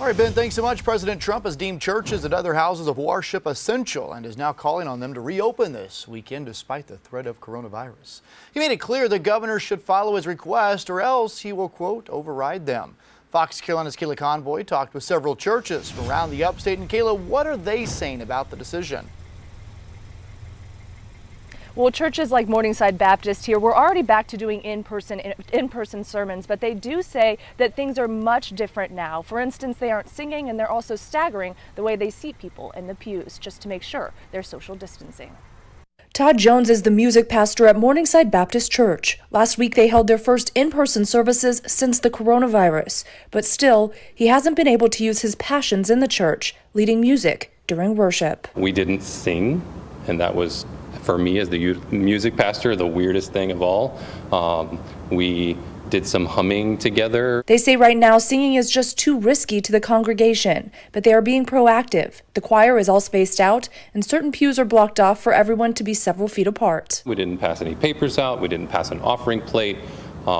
All right, Ben, thanks so much. President Trump has deemed churches and other houses of worship essential and is now calling on them to reopen this weekend despite the threat of coronavirus. He made it clear the governor should follow his request or else he will, quote, override them. Fox Carolina's Kayla Conboy talked with several churches from around the upstate. And Kayla, what are they saying about the decision? Well, churches like Morningside Baptist here, we're already back to doing in-person sermons, but they do say that things are much different now. For instance, they aren't singing and they're also staggering the way they seat people in the pews just to make sure they're social distancing. Todd Jones is the music pastor at Morningside Baptist Church. Last week they held their first in-person services since the coronavirus, but still, he hasn't been able to use his passions in the church, leading music during worship. We didn't sing, and that was, for me as the music pastor, the weirdest thing of all. We did some humming together. They say right now singing is just too risky to the congregation, but they are being proactive. The choir is all spaced out and certain pews are blocked off for everyone to be several feet apart. We didn't pass any papers out. We didn't pass an offering plate.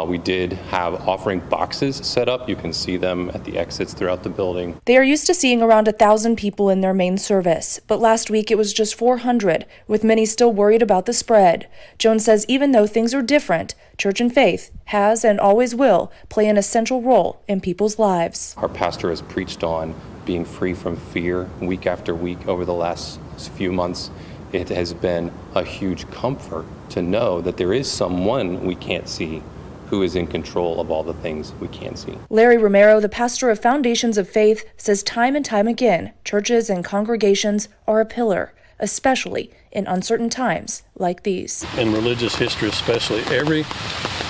We did have offering boxes set up. You can see them at the exits throughout the building. They are used to seeing around 1,000 people in their main service, but last week it was just 400, with many still worried about the spread. Jones says even though things are different, church and faith has and always will play an essential role in people's lives. Our pastor has preached on being free from fear week after week over the last few months. It has been a huge comfort to know that there is someone we can't see who is in control of all the things we can see. Larry Romero, the pastor of Foundations of Faith, says time and time again, churches and congregations are a pillar, especially in uncertain times like these. In religious history especially, every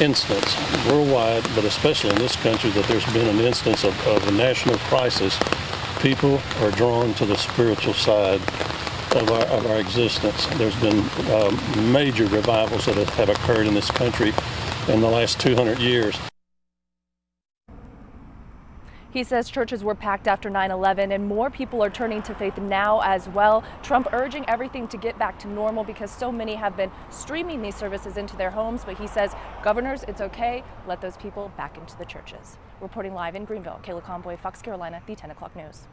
instance worldwide, but especially in this country, that there's been an instance of a national crisis, people are drawn to the spiritual side of our existence. There's been major revivals that have occurred in this country in the last 200 years. He says churches were packed after 9/11 and more people are turning to faith now as well. Trump urging everything to get back to normal because so many have been streaming these services into their homes. But he says, governors, it's okay. Let those people back into the churches. Reporting live in Greenville, Kayla Conboy, Fox Carolina, the 10 o'clock news.